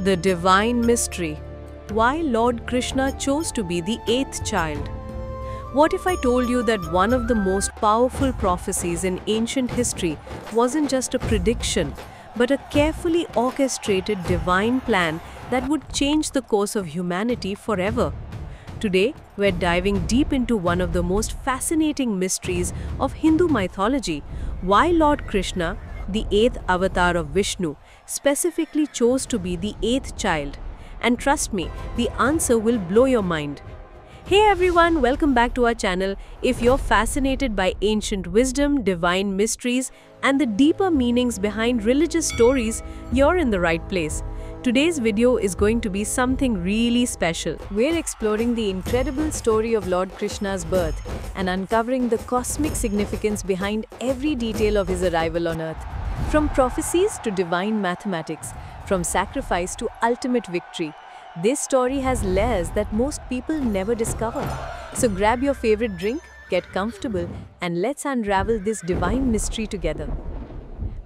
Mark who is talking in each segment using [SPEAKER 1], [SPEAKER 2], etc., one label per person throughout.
[SPEAKER 1] The Divine Mystery. Why Lord Krishna chose to be the eighth child. What if I told you that one of the most powerful prophecies in ancient history wasn't just a prediction, but a carefully orchestrated divine plan that would change the course of humanity forever? Today, we're diving deep into one of the most fascinating mysteries of Hindu mythology: why Lord Krishna, the eighth avatar of Vishnu, specifically chose to be the eighth child. And trust me, the answer will blow your mind. Hey everyone, welcome back to our channel. If you're fascinated by ancient wisdom, divine mysteries, and the deeper meanings behind religious stories, you're in the right place. Today's video is going to be something really special. We're exploring the incredible story of Lord Krishna's birth and uncovering the cosmic significance behind every detail of his arrival on earth. From prophecies to divine mathematics, from sacrifice to ultimate victory, this story has layers that most people never discover. So grab your favorite drink, get comfortable, and let's unravel this divine mystery together.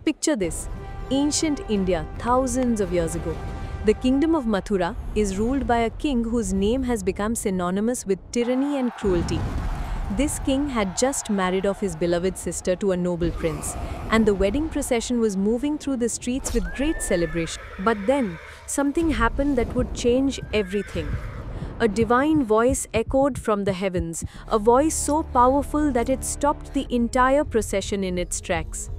[SPEAKER 1] Picture this: ancient India, thousands of years ago. The kingdom of Mathura is ruled by a king whose name has become synonymous with tyranny and cruelty. This king had just married off his beloved sister to a noble prince, and the wedding procession was moving through the streets with great celebration. But then, something happened that would change everything. A divine voice echoed from the heavens, a voice so powerful that it stopped the entire procession in its tracks.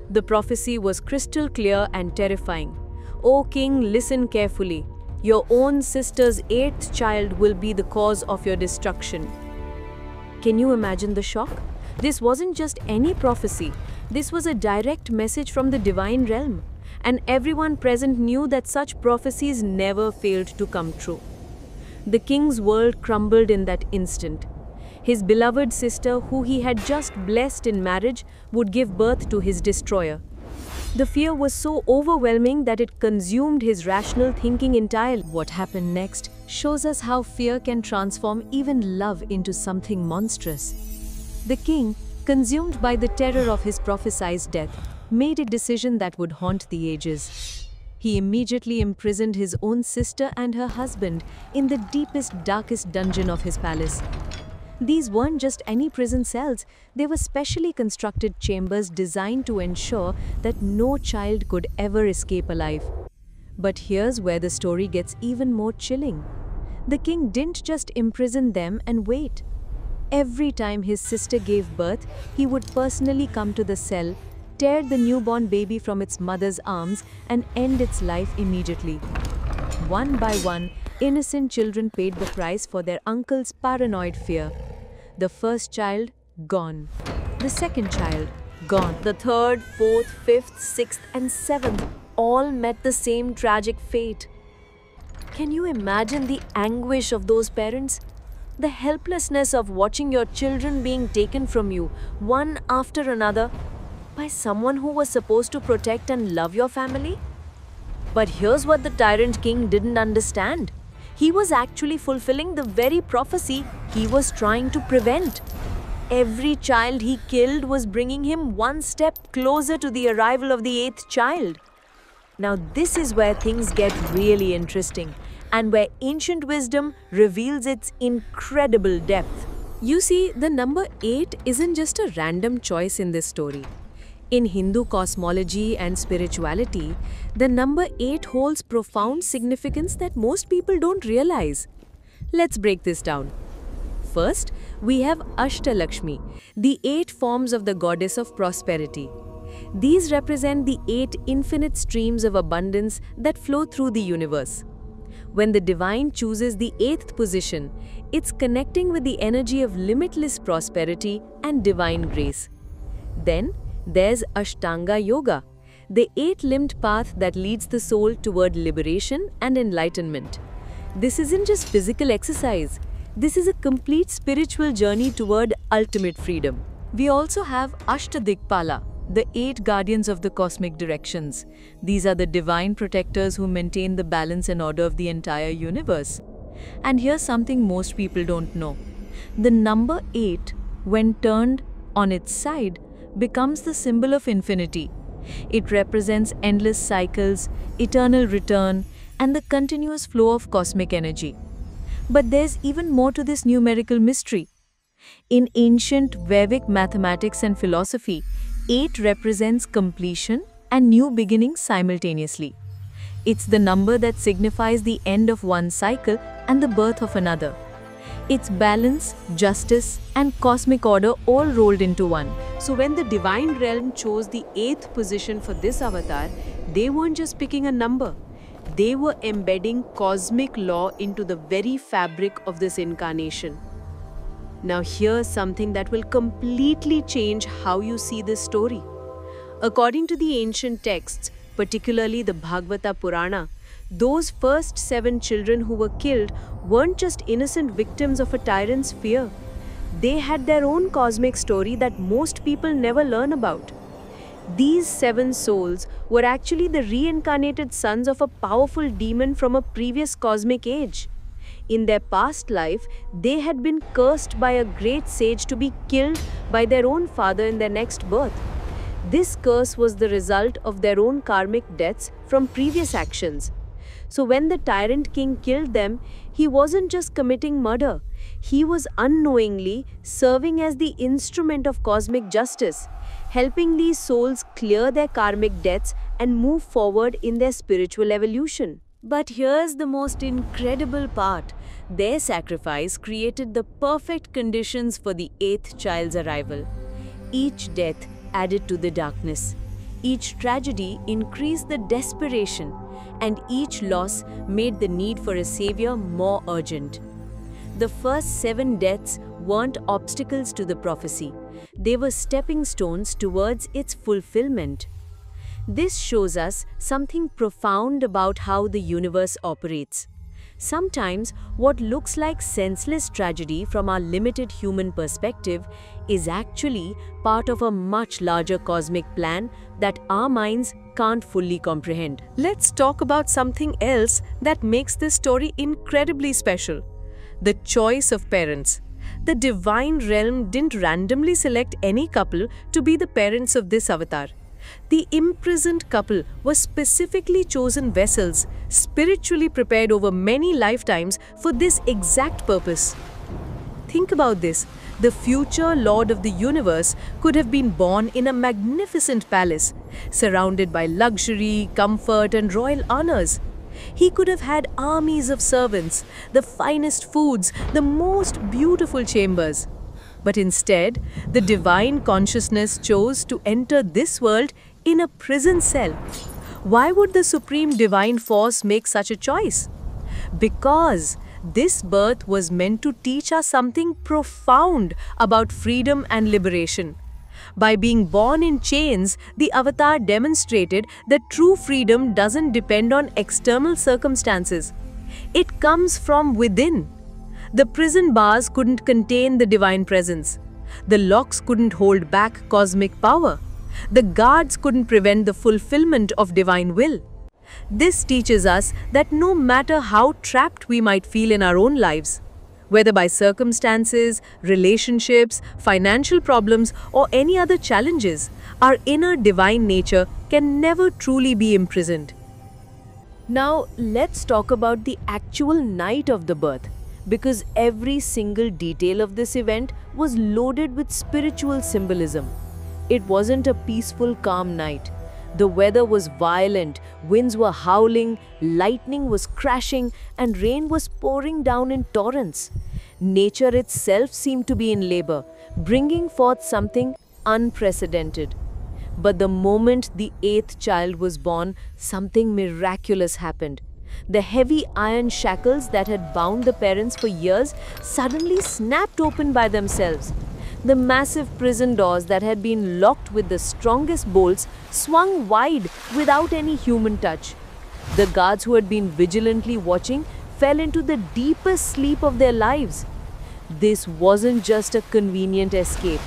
[SPEAKER 1] The prophecy was crystal clear and terrifying. "O king, listen carefully. Your own sister's eighth child will be the cause of your destruction." Can you imagine the shock? This wasn't just any prophecy. This was a direct message from the divine realm. And everyone present knew that such prophecies never failed to come true. The king's world crumbled in that instant. His beloved sister, who he had just blessed in marriage, would give birth to his destroyer. The fear was so overwhelming that it consumed his rational thinking entirely. What happened next shows us how fear can transform even love into something monstrous. The king, consumed by the terror of his prophesied death, made a decision that would haunt the ages. He immediately imprisoned his own sister and her husband in the deepest, darkest dungeon of his palace. These weren't just any prison cells, they were specially constructed chambers designed to ensure that no child could ever escape alive. But here's where the story gets even more chilling. The king didn't just imprison them and wait. Every time his sister gave birth, he would personally come to the cell, tear the newborn baby from its mother's arms, and end its life immediately. One by one, innocent children paid the price for their uncle's paranoid fear. The first child, gone. The second child, gone. The third, fourth, fifth, sixth, and seventh all met the same tragic fate. Can you imagine the anguish of those parents? The helplessness of watching your children being taken from you, one after another, by someone who was supposed to protect and love your family? But here's what the tyrant king didn't understand. He was actually fulfilling the very prophecy he was trying to prevent. Every child he killed was bringing him one step closer to the arrival of the eighth child. Now this is where things get really interesting, and where ancient wisdom reveals its incredible depth. You see, the number 8 isn't just a random choice in this story. In Hindu cosmology and spirituality, the number 8 holds profound significance that most people don't realize. Let's break this down. First, we have Ashtalakshmi, the 8 forms of the goddess of prosperity. These represent the 8 infinite streams of abundance that flow through the universe. When the divine chooses the 8th position, it's connecting with the energy of limitless prosperity and divine grace. Then, there's Ashtanga Yoga, the 8-limbed path that leads the soul toward liberation and enlightenment. This isn't just physical exercise. This is a complete spiritual journey toward ultimate freedom. We also have Ashtadikpala, the 8 guardians of the cosmic directions. These are the divine protectors who maintain the balance and order of the entire universe. And here's something most people don't know. The number 8, when turned on its side, becomes the symbol of infinity. It represents endless cycles, eternal return,
[SPEAKER 2] and the continuous flow of cosmic energy. But there's even more to this numerical mystery. In ancient Vedic mathematics and philosophy, 8 represents completion and new beginnings simultaneously. It's the number that signifies the end of one cycle and the birth of another. It's balance, justice, and cosmic order all rolled into one.
[SPEAKER 1] So when the divine realm chose the 8th position for this avatar, they weren't just picking a number. They were embedding cosmic law into the very fabric of this incarnation. Now here's something that will completely change how you see this story. According to the ancient texts, particularly the Bhagavata Purana, those first 7 children who were killed weren't just innocent victims of a tyrant's fear. They had their own cosmic story that most people never learn about. These 7 souls were actually the reincarnated sons of a powerful demon from a previous cosmic age. In their past life, they had been cursed by a great sage to be killed by their own father in their next birth. This curse was the result of their own karmic debts from previous actions. So when the tyrant king killed them, he wasn't just committing murder. He was unknowingly serving as the instrument of cosmic justice, helping these souls clear their karmic debts and move forward in their spiritual evolution. But here's the most incredible part. Their sacrifice created the perfect conditions for the 8th child's arrival. Each death added to the darkness. Each tragedy increased the desperation, and each loss made the need for a savior more urgent. The first 7 deaths weren't obstacles to the prophecy. They were stepping stones towards its fulfillment. This shows us something profound about how the universe operates. Sometimes what looks like senseless tragedy from our limited human perspective is actually part of a much larger cosmic plan that our minds can't fully comprehend. Let's talk about something else that makes this story incredibly special: the choice of parents. The divine realm didn't randomly select any couple to be the parents of this avatar. The imprisoned couple were specifically chosen vessels, spiritually prepared over many lifetimes for this exact purpose. Think about this. The future Lord of the universe could have been born in a magnificent palace, surrounded by luxury, comfort, and royal honors. He could have had armies of servants, the finest foods, the most beautiful chambers. But instead, the divine consciousness chose to enter this world in a prison cell. Why would the supreme divine force make such a choice? Because this birth was meant to teach us something profound about freedom and liberation. By being born in chains, the avatar demonstrated that true freedom doesn't depend on external circumstances. It comes from within. The prison bars couldn't contain the divine presence. The locks couldn't hold back cosmic power. The guards couldn't prevent the fulfillment of divine will. This teaches us that no matter how trapped we might feel in our own lives, whether by circumstances, relationships, financial problems, or any other challenges, our inner divine nature can never truly be imprisoned. Now, let's talk about the actual night of the birth, because every single detail of this event was loaded with spiritual symbolism. It wasn't a peaceful, calm night. The weather was violent, winds were howling, lightning was crashing, and rain was pouring down in torrents. Nature itself seemed to be in labor, bringing forth something unprecedented. But the moment the 8th child was born, something miraculous happened. The heavy iron shackles that had bound the parents for years suddenly snapped open by themselves. The massive prison doors that had been locked with the strongest bolts swung wide without any human touch. The guards who had been vigilantly watching fell into the deepest sleep of their lives. This wasn't just a convenient escape.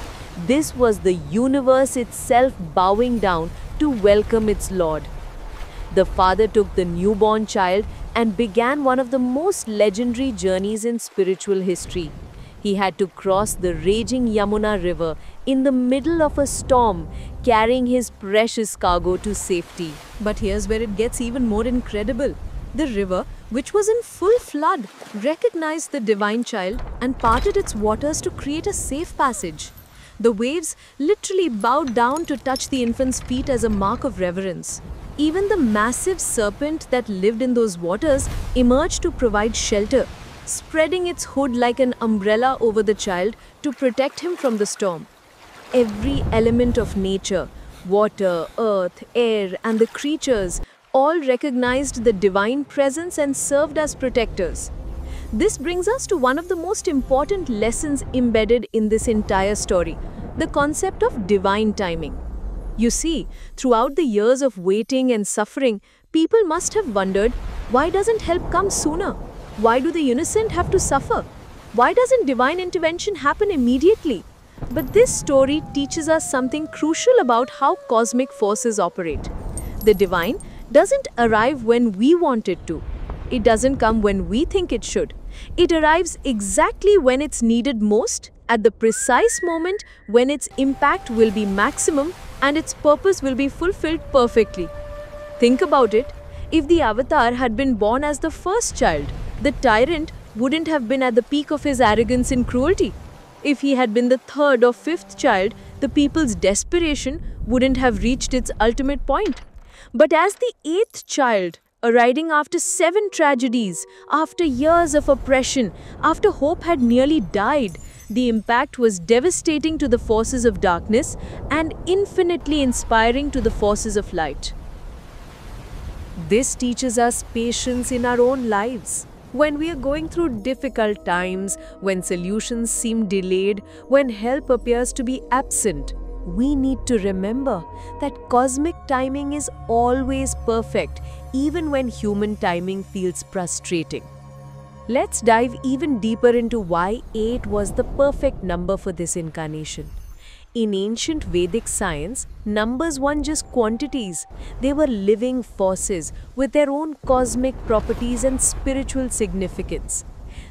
[SPEAKER 1] This was the universe itself bowing down to welcome its Lord. The father took the newborn child and began one of the most legendary journeys in spiritual history. He had to cross the raging Yamuna River in the middle of a storm, carrying his precious cargo to safety. But here's where it gets even more incredible. The river, which was in full flood, recognized the divine child and parted its waters to create a safe passage. The waves literally bowed down to touch the infant's feet as a mark of reverence. Even the massive serpent that lived in those waters emerged to provide shelter, spreading its hood like an umbrella over the child to protect him from the storm. Every element of nature, water, earth, air, and the creatures all recognized the divine presence and served as protectors. This brings us to one of the most important lessons embedded in this entire story, the concept of divine timing. You see, throughout the years of waiting and suffering, people must have wondered, why doesn't help come sooner? Why do the innocent have to suffer? Why doesn't divine intervention happen immediately? But this story teaches us something crucial about how cosmic forces operate. The divine doesn't arrive when we want it to. It doesn't come when we think it should. It arrives exactly when it's needed most, at the precise moment when its impact will be maximum and its purpose will be fulfilled perfectly. Think about it. If the avatar had been born as the first child, the tyrant wouldn't have been at the peak of his arrogance and cruelty. If he had been the third or fifth child, the people's desperation wouldn't have reached its ultimate point. But as the eighth child, arriving after 7 tragedies, after years of oppression, after hope had nearly died, the impact was devastating to the forces of darkness and infinitely inspiring to the forces of light. This teaches us patience in our own lives. When we are going through difficult times, when solutions seem delayed, when help appears to be absent, we need to remember that cosmic timing is always perfect, even when human timing feels frustrating. Let's dive even deeper into why 8 was the perfect number for this incarnation. In ancient Vedic science, numbers weren't just quantities, they were living forces with their own cosmic properties and spiritual significance.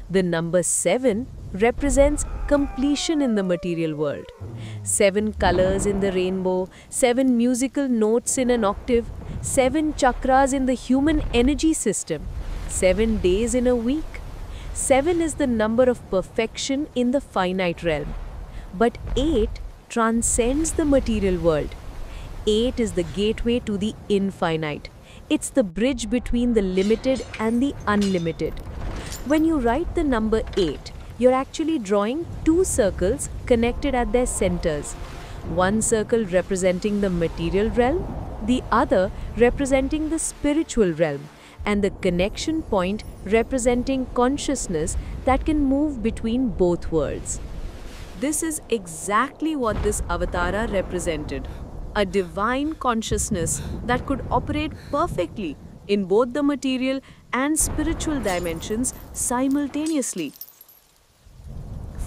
[SPEAKER 1] The number 7 represents completion in the material world. 7 colors in the rainbow, 7 musical notes in an octave, 7 chakras in the human energy system, 7 days in a week. 7 is the number of perfection in the finite realm. But 8 transcends the material world. 8 is the gateway to the infinite. It's the bridge between the limited and the unlimited. When you write the number 8, you're actually drawing 2 circles connected at their centers. One circle representing the material realm, the other representing the spiritual realm, and the connection point representing consciousness that can move between both worlds. This is exactly what this avatara represented, a divine consciousness that could operate perfectly in both the material and spiritual dimensions simultaneously.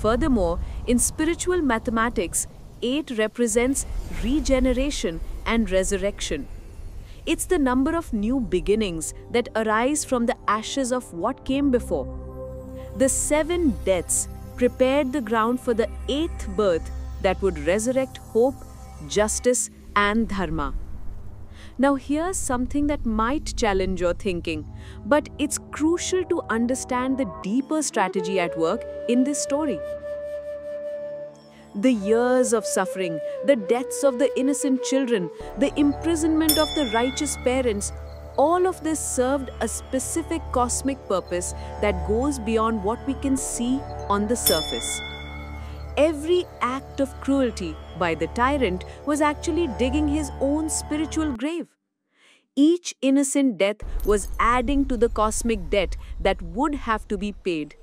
[SPEAKER 1] Furthermore, in spiritual mathematics, 8 represents regeneration and resurrection. It's the number of new beginnings that arise from the ashes of what came before. The 7 deaths prepared the ground for the 8th birth that would resurrect hope, justice, and dharma. Now here's something that might challenge your thinking, but it's crucial to understand the deeper strategy at work in this story. The years of suffering, the deaths of the innocent children, the imprisonment of the righteous parents, all of this served a specific cosmic purpose that goes beyond what we can see on the surface. Every act of cruelty by the tyrant was actually digging his own spiritual grave. Each innocent death was adding to the cosmic debt that would have to be paid.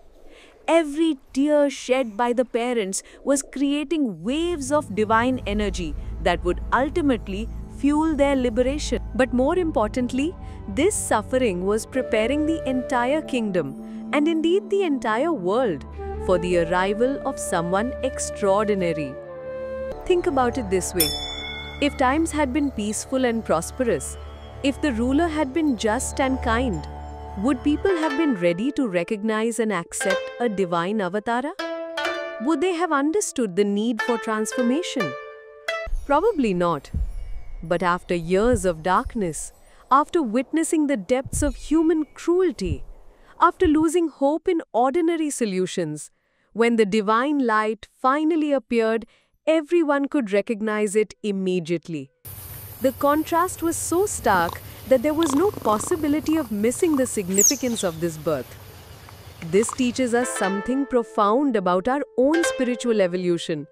[SPEAKER 1] Every tear shed by the parents was creating waves of divine energy that would ultimately fuel their liberation. But more importantly, this suffering was preparing the entire kingdom, and indeed the entire world, for the arrival of someone extraordinary. Think about it this way. If times had been peaceful and prosperous, if the ruler had been just and kind, would people have been ready to recognize and accept a divine avatara? Would they have understood the need for transformation? Probably not. But after years of darkness, after witnessing the depths of human cruelty, after losing hope in ordinary solutions. When the divine light finally appeared, everyone could recognize it immediately. The contrast was so stark that there was no possibility of missing the significance of this birth. This teaches us something profound about our own spiritual evolution.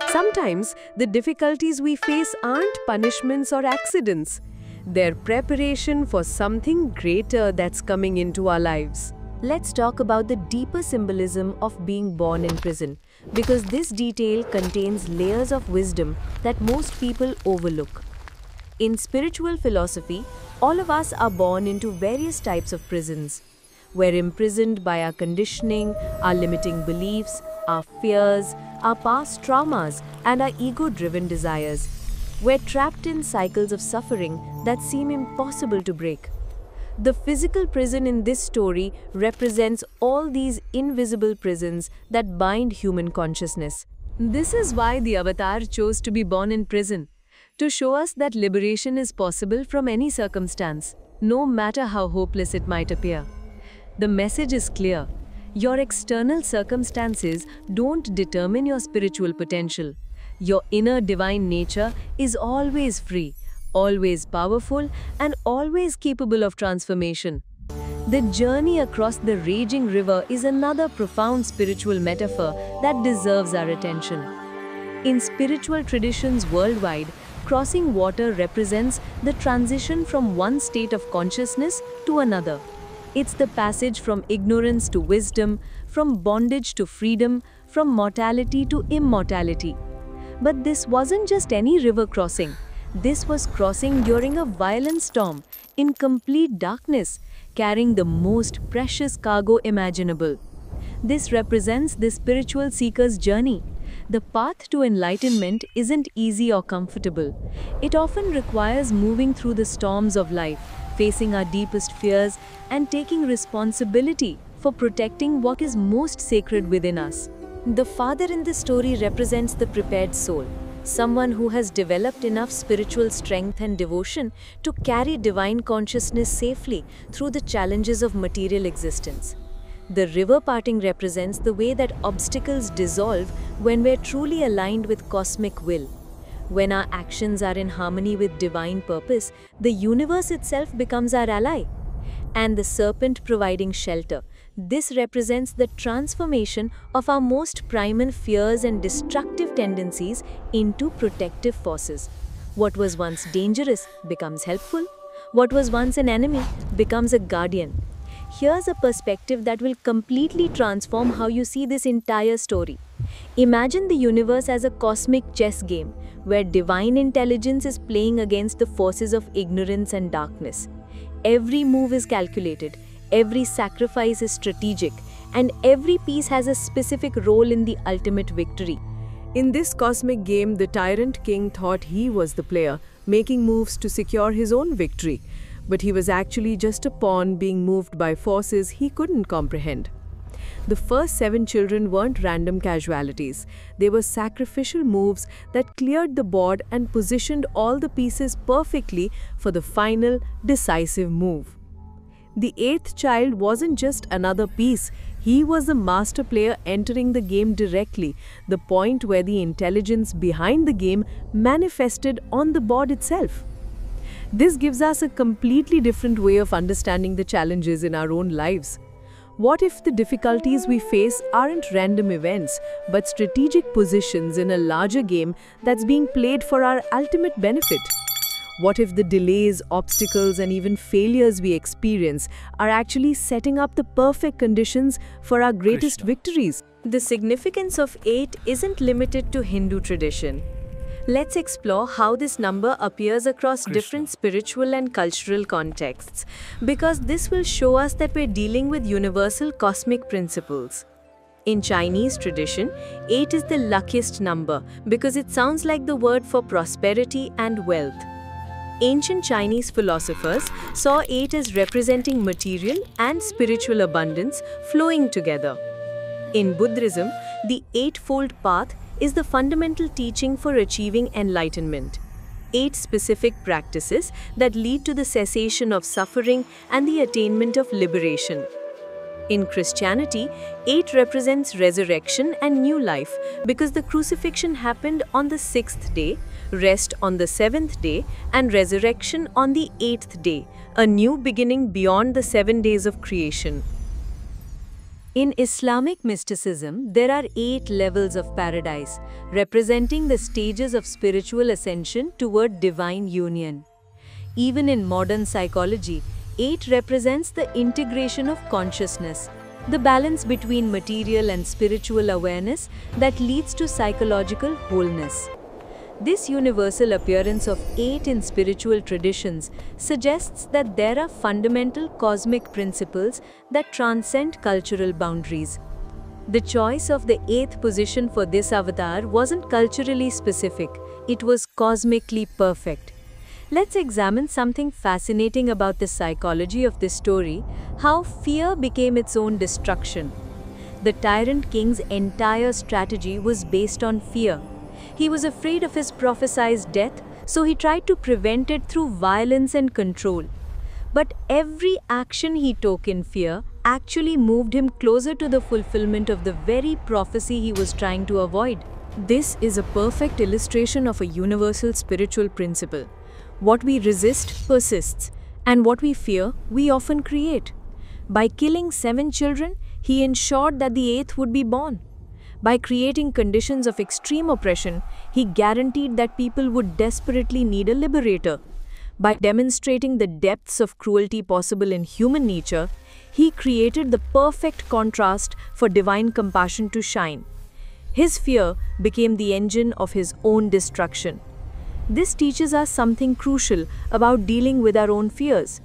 [SPEAKER 1] Sometimes the difficulties we face aren't punishments or accidents. They're preparation for something greater that's coming into our lives.
[SPEAKER 2] Let's talk about the deeper symbolism of being born in prison, because this detail contains layers of wisdom that most people overlook. In spiritual philosophy, all of us are born into various types of prisons. We're imprisoned by our conditioning, our limiting beliefs, our fears, our past traumas, and our ego-driven desires. We're trapped in cycles of suffering that seem impossible to break. The physical prison in this story represents all these invisible prisons that bind human consciousness. This is why the Avatar chose to be born in prison, to show us that liberation is possible from any circumstance, no matter how hopeless it might appear. The message is clear. Your external circumstances don't determine your spiritual potential. Your inner divine nature is always free, always powerful, and always capable of transformation. The journey across the raging river is another profound spiritual metaphor that deserves our attention. In spiritual traditions worldwide, crossing water represents the transition from one state of consciousness to another. It's the passage from ignorance to wisdom, from bondage to freedom, from mortality to immortality. But this wasn't just any river crossing. This was crossing during a violent storm, in complete darkness, carrying the most precious cargo imaginable. This represents the spiritual seeker's journey. The path to enlightenment isn't easy or comfortable. It often requires moving through the storms of life, facing our deepest fears, and taking responsibility for protecting what is most sacred within us. The father in this story represents the prepared soul, someone who has developed enough spiritual strength and devotion to carry divine consciousness safely through the challenges of material existence. The river parting represents the way that obstacles dissolve when we're truly aligned with cosmic will. When our actions are in harmony with divine purpose, the universe itself becomes our ally. And the serpent providing shelter. This represents the transformation of our most primal fears and destructive tendencies into protective forces. What was once dangerous becomes helpful. What was once an enemy becomes a guardian. Here's a perspective that will completely transform how you see this entire story. Imagine the universe as a cosmic chess game, where divine intelligence is playing against the forces of ignorance and darkness. Every move is calculated, every sacrifice is strategic, and every piece has a specific role in the ultimate victory.
[SPEAKER 1] In this cosmic game, the tyrant king thought he was the player, making moves to secure his own victory. But he was actually just a pawn being moved by forces he couldn't comprehend. The first 7 children weren't random casualties. They were sacrificial moves that cleared the board and positioned all the pieces perfectly for the final, decisive move. The 8th child wasn't just another piece. He was the master player entering the game directly, the point where the intelligence behind the game manifested on the board itself. This gives us a completely different way of understanding the challenges in our own lives. What if the difficulties we face aren't random events, but strategic positions in a larger game that's being played for our ultimate benefit? What if the delays, obstacles, and even failures we experience are actually setting up the perfect conditions for our greatest victories?
[SPEAKER 2] The significance of 8 isn't limited to Hindu tradition. Let's explore how this number appears across different spiritual and cultural contexts, because this will show us that we're dealing with universal cosmic principles. In Chinese tradition, 8 is the luckiest number because it sounds like the word for prosperity and wealth. Ancient Chinese philosophers saw 8 as representing material and spiritual abundance flowing together. In Buddhism, the Eightfold Path is the fundamental teaching for achieving enlightenment.
[SPEAKER 1] 8 specific practices that lead to the cessation of suffering and the attainment of liberation. In Christianity, 8 represents resurrection and new life because the crucifixion happened on the 6th day, rest on the 7th day, and resurrection on the 8th day, a new beginning beyond the 7 days of creation.
[SPEAKER 2] In Islamic mysticism, there are 8 levels of paradise, representing the stages of spiritual ascension toward divine union. Even in modern psychology, 8 represents the integration of consciousness, the balance between material and spiritual awareness that leads to psychological wholeness. This universal appearance of 8 in spiritual traditions suggests that there are fundamental cosmic principles that transcend cultural boundaries. The choice of the 8th position for this avatar wasn't culturally specific, it was cosmically perfect. Let's examine something fascinating about the psychology of this story, how fear became its own destruction. The tyrant king's entire strategy was based on fear. He was afraid of his prophesied death, so he tried to prevent it through violence and control. But every action he took in fear actually moved him closer to the fulfillment of the very prophecy he was trying to avoid.
[SPEAKER 1] This is a perfect illustration of a universal spiritual principle. What we resist persists, and what we fear, we often create. By killing 7 children, he ensured that the 8th would be born. By creating conditions of extreme oppression, he guaranteed that people would desperately need a liberator. By demonstrating the depths of cruelty possible in human nature, he created the perfect contrast for divine compassion to shine. His fear became the engine of his own destruction. This teaches us something crucial about dealing with our own fears.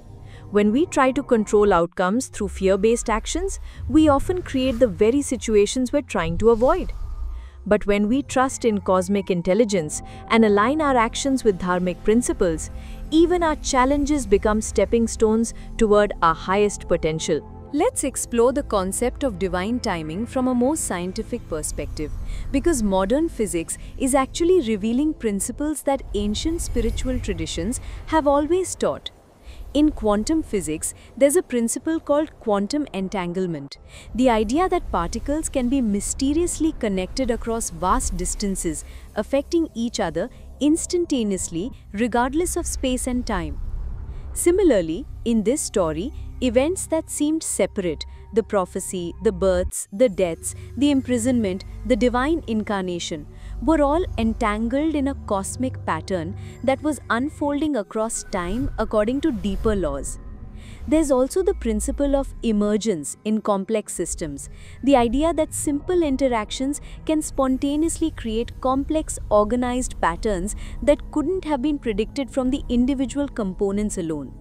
[SPEAKER 1] When we try to control outcomes through fear-based actions, we often create the very situations we're trying to avoid. But when we trust in cosmic intelligence and align our actions with dharmic principles, even our challenges become stepping stones toward our highest potential. Let's explore the concept of divine timing from a more scientific perspective, because modern physics is actually revealing principles that ancient spiritual traditions have always taught. In quantum physics, there's a principle called quantum entanglement, the idea that particles can be mysteriously connected across vast distances, affecting each other instantaneously regardless of space and time. Similarly, in this story, events that seemed separate, the prophecy, the births, the deaths, the imprisonment, the divine incarnation, were all entangled in a cosmic pattern that was unfolding across time according to deeper laws. There's also the principle of emergence in complex systems, the idea that simple interactions can spontaneously create complex organized patterns that couldn't have been predicted from the individual components alone.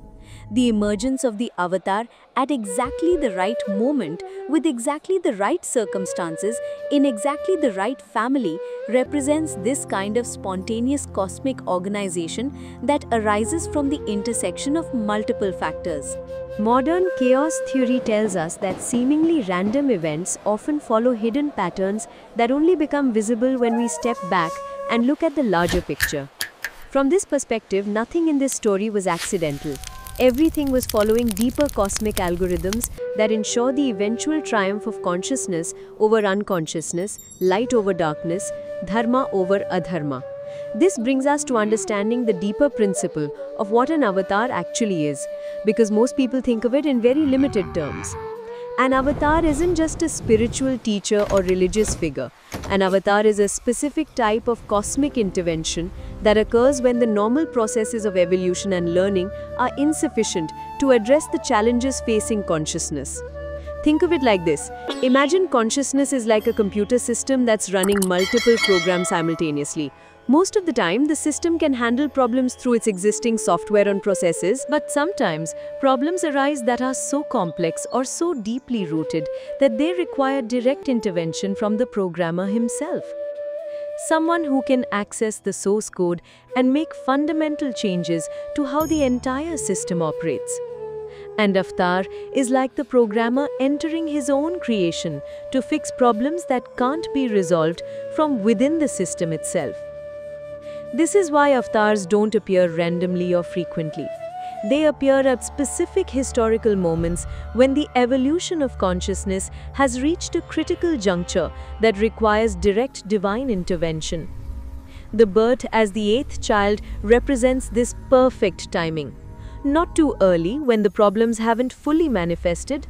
[SPEAKER 1] The emergence of the avatar at exactly the right moment, with exactly the right circumstances, in exactly the right family, represents this kind of spontaneous cosmic organization that arises from the intersection of multiple factors. Modern chaos theory tells us that seemingly random events often follow hidden patterns that only become visible when we step back and look at the larger picture. From this perspective, nothing in this story was accidental. Everything was following deeper cosmic algorithms that ensure the eventual triumph of consciousness over unconsciousness, light over darkness, dharma over adharma. This brings us to understanding the deeper principle of what an avatar actually is, because most people think of it in very limited terms. An avatar isn't just a spiritual teacher or religious figure. An avatar is a specific type of cosmic intervention that occurs when the normal processes of evolution and learning are insufficient to address the challenges facing consciousness. Think of it like this. Imagine consciousness is like a computer system that's running multiple programs simultaneously. Most of the time, the system can handle problems through its existing software and processes, but sometimes problems arise that are so complex or so deeply rooted that they require direct intervention from the programmer himself. Someone who can access the source code and make fundamental changes to how the entire system operates. And Avatar is like the programmer entering his own creation to fix problems that can't be resolved from within the system itself.
[SPEAKER 2] This is why avatars don't appear randomly or frequently. They appear at specific historical moments when the evolution of consciousness has reached a critical juncture that requires direct divine intervention. The birth as the eighth child represents this perfect timing. Not too early when the problems haven't fully manifested,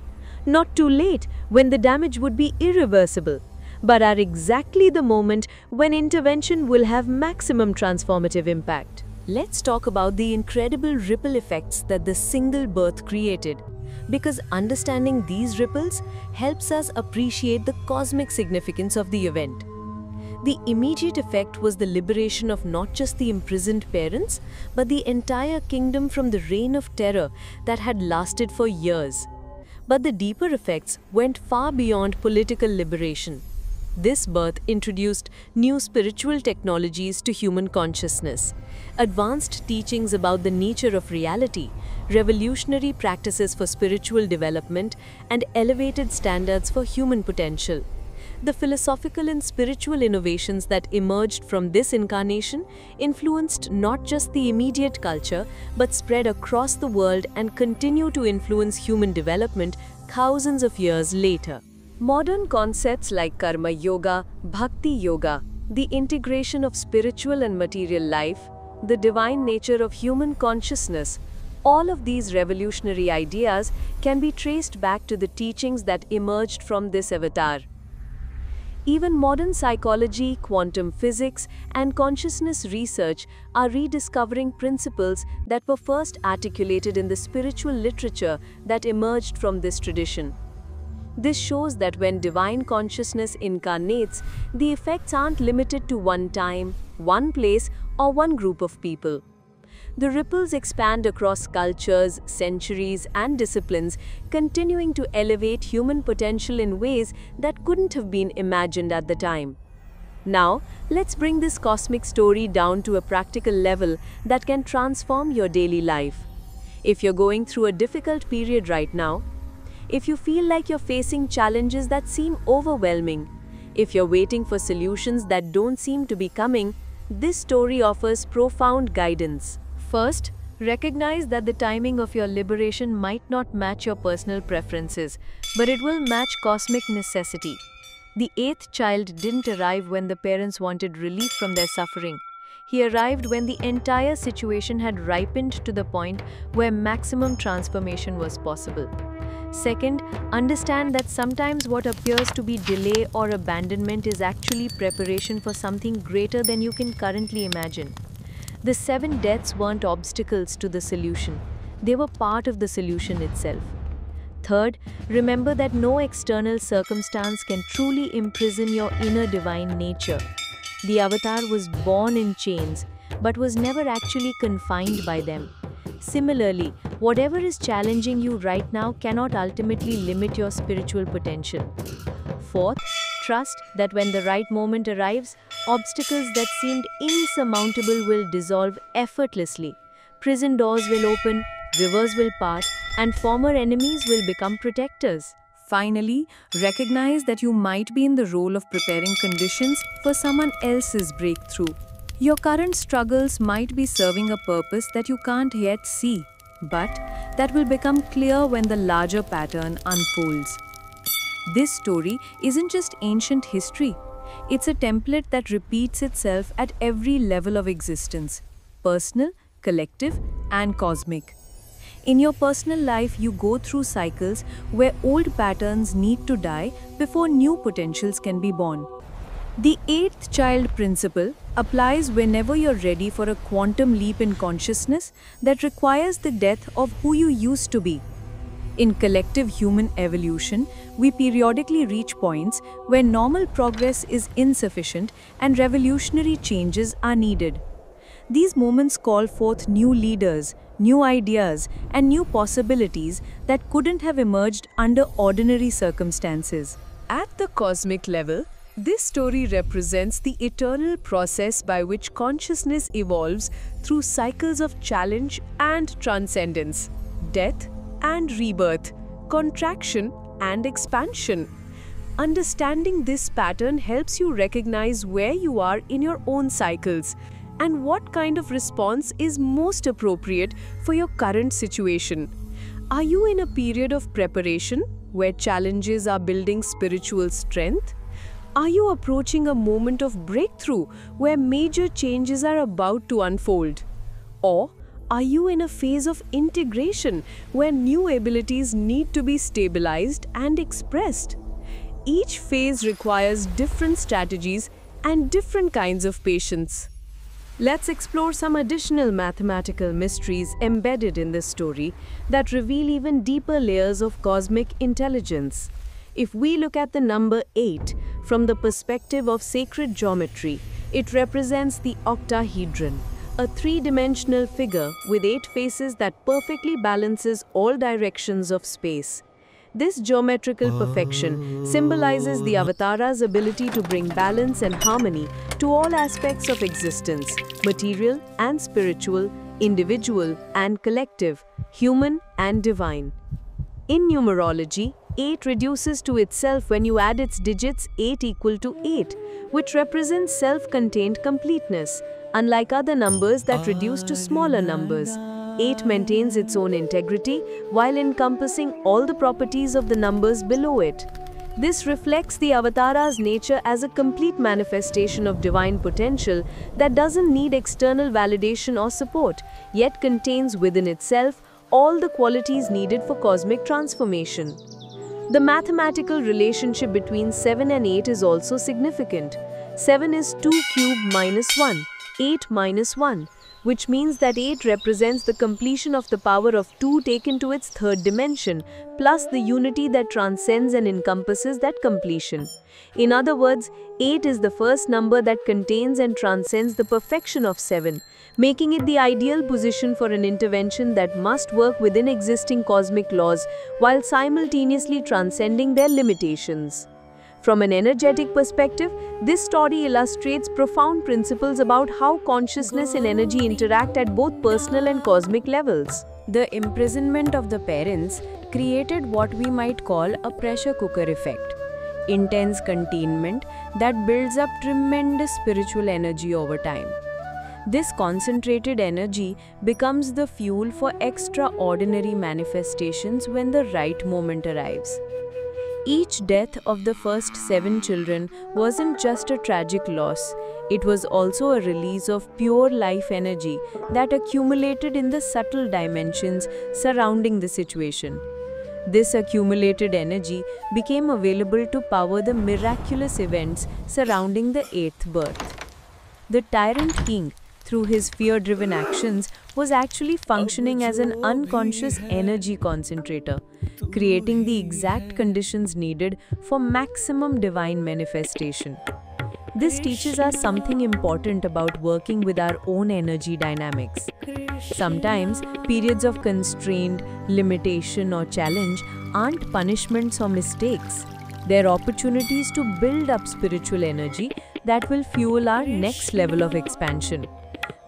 [SPEAKER 2] not too late when the damage would be irreversible, but at exactly the moment when intervention will have maximum transformative impact. Let's talk about the incredible ripple effects that the single birth created, because understanding these ripples helps us appreciate the cosmic significance of the event. The immediate effect was the liberation of not just the imprisoned parents, but the entire kingdom from the reign of terror that had lasted for years. But the deeper effects went far beyond political liberation. This birth introduced new spiritual technologies to human consciousness, advanced teachings about the nature of reality, revolutionary practices for spiritual development, and elevated standards for human potential. The philosophical and spiritual innovations that emerged from this incarnation influenced not just the immediate culture, but spread across the world and continue to influence human development thousands of years later. Modern concepts like karma yoga, bhakti yoga, the integration of spiritual and material life, the divine nature of human consciousness, all of these revolutionary ideas can be traced back to the teachings that emerged from this avatar. Even modern psychology, quantum physics, and consciousness research are rediscovering principles that were first articulated in the spiritual literature that emerged from this tradition. This shows that when divine consciousness incarnates, the effects aren't limited to one time, one place, or one group of people. The ripples expand across cultures, centuries, and disciplines, continuing to elevate human potential in ways that couldn't have been imagined at the time. Now, let's bring this cosmic story down to a practical level that can transform your daily life. If you're going through a difficult period right now, if you feel like you're facing challenges that seem overwhelming, if you're waiting for solutions that don't seem to be coming, this story offers profound guidance. First, recognize that the timing of your liberation might not match your personal preferences, but it will match cosmic necessity. The eighth child didn't arrive when the parents wanted relief from their suffering. He arrived when the entire situation had ripened to the point where maximum transformation was possible. Second, understand that sometimes what appears to be delay or abandonment is actually preparation for something greater than you can currently imagine. The 7 deaths weren't obstacles to the solution. They were part of the solution itself. Third, remember that no external circumstance can truly imprison your inner divine nature. The avatar was born in chains, but was never actually confined by them. Similarly, whatever is challenging you right now cannot ultimately limit your spiritual potential. Fourth, trust that when the right moment arrives, obstacles that seemed insurmountable will dissolve effortlessly. Prison doors will open, rivers will part, and former enemies will become protectors. Finally, recognize that you might be in the role of preparing conditions for someone else's breakthrough. Your current struggles might be serving a purpose that you can't yet see, but that will become clear when the larger pattern unfolds. This story isn't just ancient history. It's a template that repeats itself at every level of existence: personal, collective, and cosmic. In your personal life, you go through cycles where old patterns need to die before new potentials can be born. The eighth child principle applies whenever you're ready for a quantum leap in consciousness that requires the death of who you used to be. In collective human evolution, we periodically reach points where normal progress is insufficient and revolutionary changes are needed. These moments call forth new leaders, new ideas, and new possibilities that couldn't have emerged under ordinary circumstances.
[SPEAKER 1] At the cosmic level, this story represents the eternal process by which consciousness evolves through cycles of challenge and transcendence, death and rebirth, contraction and expansion. Understanding this pattern helps you recognize where you are in your own cycles and what kind of response is most appropriate for your current situation. Are you in a period of preparation where challenges are building spiritual strength? Are you approaching a moment of breakthrough where major changes are about to unfold? Or are you in a phase of integration where new abilities need to be stabilized and expressed? Each phase requires different strategies and different kinds of patience. Let's explore some additional mathematical mysteries embedded in this story that reveal even deeper layers of cosmic intelligence. If we look at the number 8 from the perspective of sacred geometry, it represents the octahedron, a three-dimensional figure with 8 faces that perfectly balances all directions of space. This geometrical perfection symbolizes the Avatara's ability to bring balance and harmony to all aspects of existence, material and spiritual, individual and collective, human and divine. In numerology, 8 reduces to itself when you add its digits 8 equal to 8, which represents self-contained completeness, unlike other numbers that reduce to smaller numbers. 8 maintains its own integrity while encompassing all the properties of the numbers below it. This reflects the Avatara's nature as a complete manifestation of divine potential that doesn't need external validation or support, yet contains within itself all the qualities needed for cosmic transformation. The mathematical relationship between 7 and 8 is also significant. 7 is 2 cubed minus 1, 8 minus 1. Which means that 8 represents the completion of the power of 2 taken to its third dimension, plus the unity that transcends and encompasses that completion. In other words, 8 is the first number that contains and transcends the perfection of 7, making it the ideal position for an intervention that must work within existing cosmic laws while simultaneously transcending their limitations. From an energetic perspective, this story illustrates profound principles about how consciousness and energy interact at both personal and cosmic levels.
[SPEAKER 2] The imprisonment of the parents created what we might call a pressure cooker effect. Intense containment that builds up tremendous spiritual energy over time. This concentrated energy becomes the fuel for extraordinary manifestations when the right moment arrives. Each death of the first 7 children wasn't just a tragic loss, it was also a release of pure life energy that accumulated in the subtle dimensions surrounding the situation. This accumulated energy became available to power the miraculous events surrounding the 8th birth. The tyrant king, through his fear-driven actions, was actually functioning as an unconscious energy concentrator, creating the exact conditions needed for maximum divine manifestation. This teaches us something important about working with our own energy dynamics. Sometimes, periods of constraint, limitation, or challenge aren't punishments or mistakes. They're opportunities to build up spiritual energy that will fuel our next level of expansion.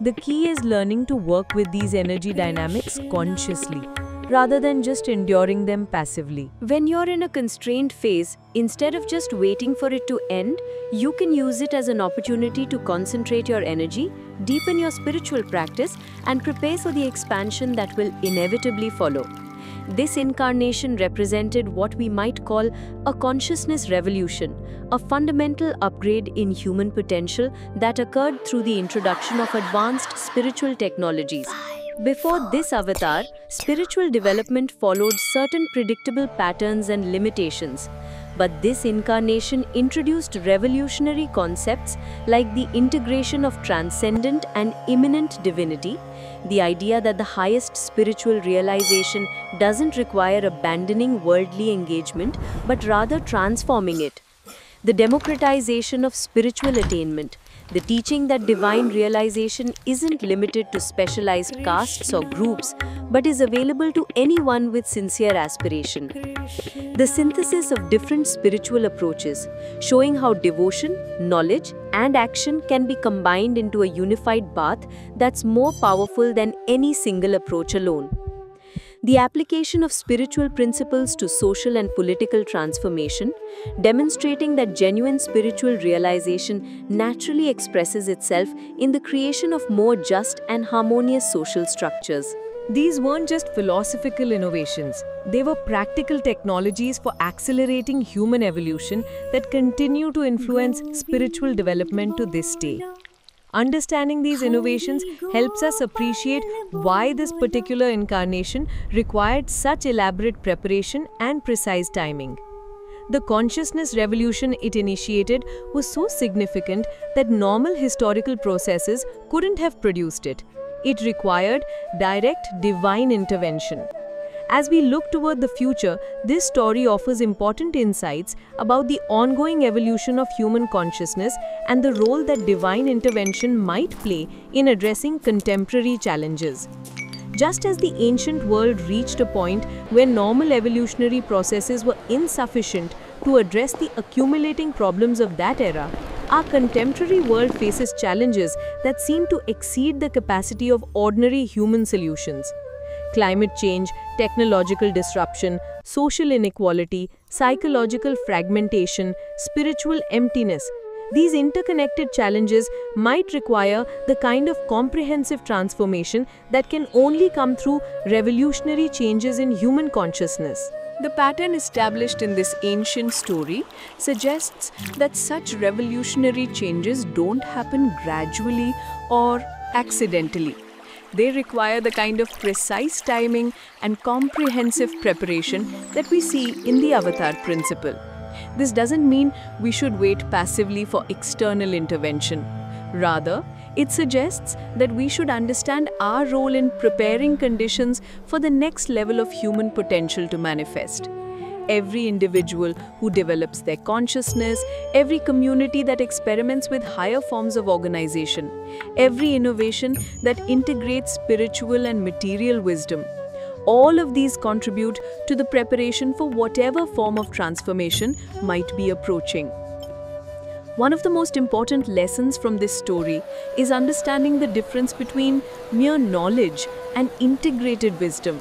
[SPEAKER 2] The key is learning to work with these energy dynamics consciously, rather than just enduring them passively.
[SPEAKER 1] When you're in a constrained phase, instead of just waiting for it to end, you can use it as an opportunity to concentrate your energy, deepen your spiritual practice, and prepare for the expansion that will inevitably follow. This incarnation represented what we might call a consciousness revolution, a fundamental upgrade in human potential that occurred through the introduction of advanced spiritual technologies. Before this avatar, spiritual development followed certain predictable patterns and limitations. But this incarnation introduced revolutionary concepts like the integration of transcendent and immanent divinity, the idea that the highest spiritual realization doesn't require abandoning worldly engagement, but rather transforming it. The democratization of spiritual attainment, the teaching that divine realization isn't limited to specialized castes or groups, but is available to anyone with sincere aspiration. The synthesis of different spiritual approaches, showing how devotion, knowledge, and action can be combined into a unified path that's more powerful than any single approach alone.
[SPEAKER 2] The application of spiritual principles to social and political transformation, demonstrating that genuine spiritual realization naturally expresses itself in the creation of more just and harmonious social structures.
[SPEAKER 1] These weren't just philosophical innovations, they were practical technologies for accelerating human evolution that continue to influence spiritual development to this day. Understanding these innovations helps us appreciate why this particular incarnation required such elaborate preparation and precise timing. The consciousness revolution it initiated was so significant that normal historical processes couldn't have produced it. It required direct divine intervention. As we look toward the future, this story offers important insights about the ongoing evolution of human consciousness and the role that divine intervention might play in addressing contemporary challenges. Just as the ancient world reached a point where normal evolutionary processes were insufficient to address the accumulating problems of that era, our contemporary world faces challenges that seem to exceed the capacity of ordinary human solutions. Climate change, technological disruption, social inequality, psychological fragmentation, spiritual emptiness. These interconnected challenges might require the kind of comprehensive transformation that can only come through revolutionary changes in human consciousness. The pattern established in this ancient story suggests that such revolutionary changes don't happen gradually or accidentally. They require the kind of precise timing and comprehensive preparation that we see in the avatar principle. This doesn't mean we should wait passively for external intervention. Rather, it suggests that we should understand our role in preparing conditions for the next level of human potential to manifest. Every individual who develops their consciousness, every community that experiments with higher forms of organization, every innovation that integrates spiritual and material wisdom, all of these contribute to the preparation for whatever form of transformation might be approaching. One of the most important lessons from this story is understanding the difference between mere knowledge and integrated wisdom.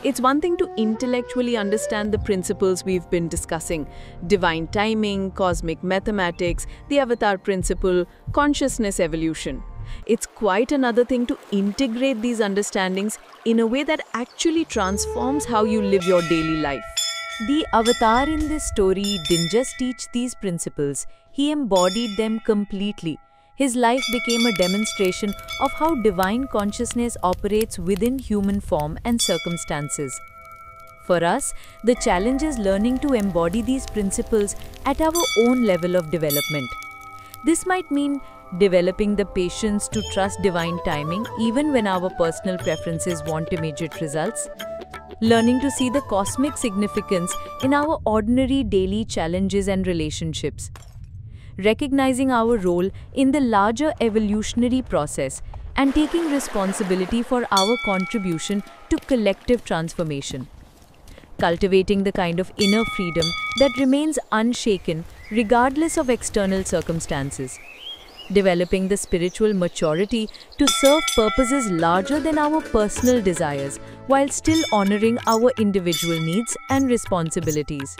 [SPEAKER 1] It's one thing to intellectually understand the principles we've been discussing: divine timing, cosmic mathematics, the avatar principle, consciousness evolution. It's quite another thing to integrate these understandings in a way that actually transforms how you live your daily life.
[SPEAKER 2] The avatar in this story didn't just teach these principles, he embodied them completely. His life became a demonstration of how divine consciousness operates within human form and circumstances. For us, the challenge is learning to embody these principles at our own level of development. This might mean developing the patience to trust divine timing even when our personal preferences want immediate results, learning to see the cosmic significance in our ordinary daily challenges and relationships, recognizing our role in the larger evolutionary process, and taking responsibility for our contribution to collective transformation. Cultivating the kind of inner freedom that remains unshaken regardless of external circumstances. Developing the spiritual maturity to serve purposes larger than our personal desires while still honoring our individual needs and responsibilities.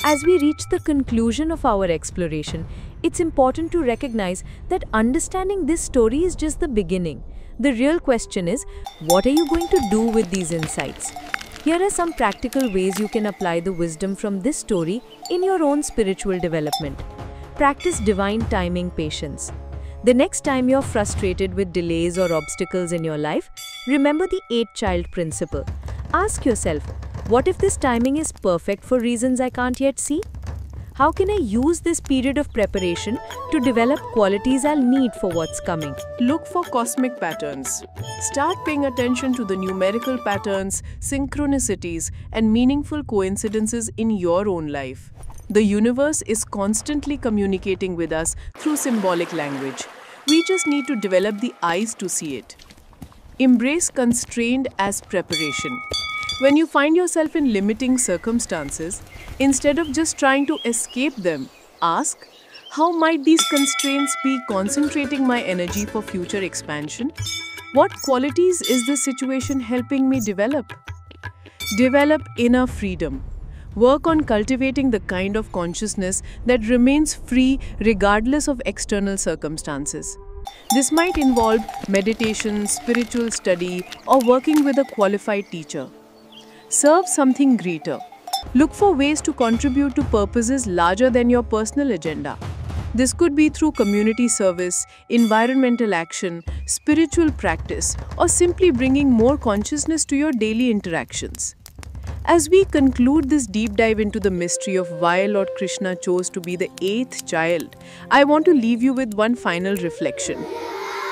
[SPEAKER 2] As we reach the conclusion of our exploration, it's important to recognize that understanding this story is just the beginning. The real question is, what are you going to do with these insights? Here are some practical ways you can apply the wisdom from this story in your own spiritual development. Practice divine timing patience. The next time you're frustrated with delays or obstacles in your life, remember the 8-child principle. Ask yourself, what if this timing is perfect for reasons I can't yet see? How can I use this period of preparation to develop qualities I'll need for what's coming?
[SPEAKER 1] Look for cosmic patterns. Start paying attention to the numerical patterns, synchronicities, and meaningful coincidences in your own life. The universe is constantly communicating with us through symbolic language. We just need to develop the eyes to see it. Embrace constraint as preparation. When you find yourself in limiting circumstances, instead of just trying to escape them, ask, how might these constraints be concentrating my energy for future expansion? What qualities is this situation helping me develop? Develop inner freedom. Work on cultivating the kind of consciousness that remains free regardless of external circumstances. This might involve meditation, spiritual study, or working with a qualified teacher. Serve something greater. Look for ways to contribute to purposes larger than your personal agenda. This could be through community service, environmental action, spiritual practice, or simply bringing more consciousness to your daily interactions. As we conclude this deep dive into the mystery of why Lord Krishna chose to be the eighth child, I want to leave you with one final reflection.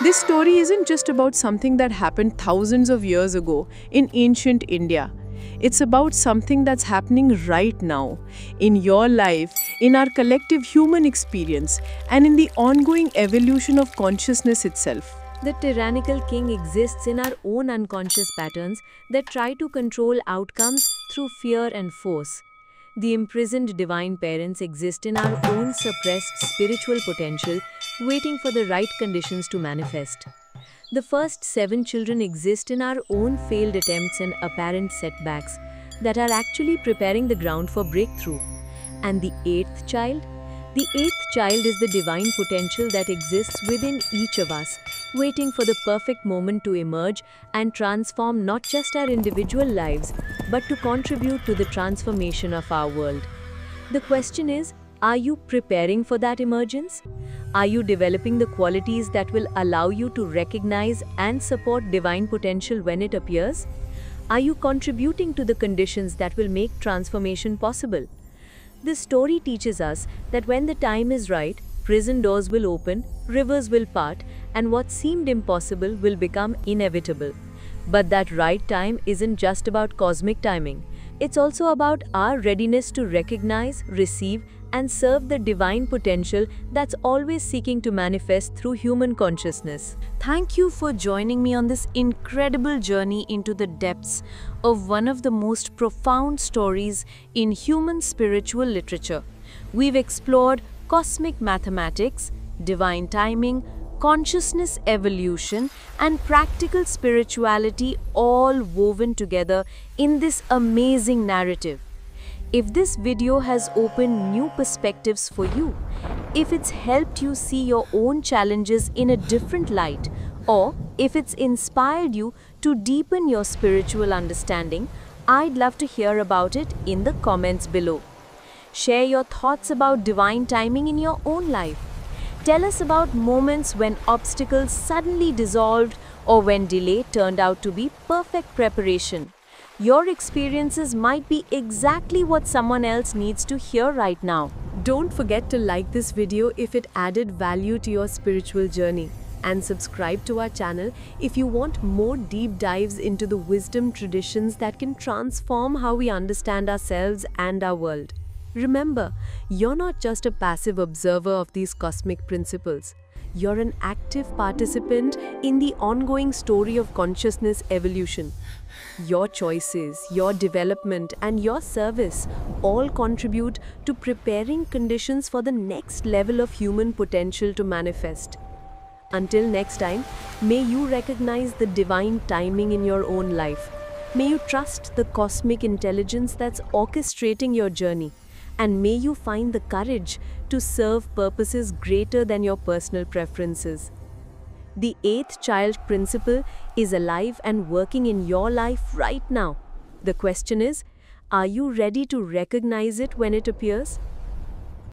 [SPEAKER 1] This story isn't just about something that happened thousands of years ago in ancient India. It's about something that's happening right now, in your life, in our collective human experience, and in the ongoing evolution of consciousness itself.
[SPEAKER 2] The tyrannical king exists in our own unconscious patterns that try to control outcomes through fear and force. The imprisoned divine parents exist in our own suppressed spiritual potential, waiting for the right conditions to manifest. The first 7 children exist in our own failed attempts and apparent setbacks that are actually preparing the ground for breakthrough. And the eighth child? The eighth child is the divine potential that exists within each of us, waiting for the perfect moment to emerge and transform not just our individual lives, but to contribute to the transformation of our world. The question is, are you preparing for that emergence? Are you developing the qualities that will allow you to recognize and support divine potential when it appears? Are you contributing to the conditions that will make transformation possible? This story teaches us that when the time is right, prison doors will open, rivers will part, and what seemed impossible will become inevitable. But that right time isn't just about cosmic timing. It's also about our readiness to recognize, receive, and serve the divine potential that's always seeking to manifest through human consciousness. Thank you for joining me on this incredible journey into the depths of one of the most profound stories in human spiritual literature. We've explored cosmic mathematics, divine timing, consciousness evolution, and practical spirituality all woven together in this amazing narrative. If this video has opened new perspectives for you, if it's helped you see your own challenges in a different light, or if it's inspired you to deepen your spiritual understanding, I'd love to hear about it in the comments below. Share your thoughts about divine timing in your own life. Tell us about moments when obstacles suddenly dissolved or when delay turned out to be perfect preparation. Your experiences might be exactly what someone else needs to hear right now. Don't forget to like this video if it added value to your spiritual journey, and subscribe to our channel if you want more deep dives into the wisdom traditions that can transform how we understand ourselves and our world. Remember, you're not just a passive observer of these cosmic principles. You're an active participant in the ongoing story of consciousness evolution. Your choices, your development, and your service all contribute to preparing conditions for the next level of human potential to manifest. Until next time, may you recognize the divine timing in your own life. May you trust the cosmic intelligence that's orchestrating your journey. And may you find the courage to serve purposes greater than your personal preferences. The eighth child principle is alive and working in your life right now. The question is, are you ready to recognize it when it appears?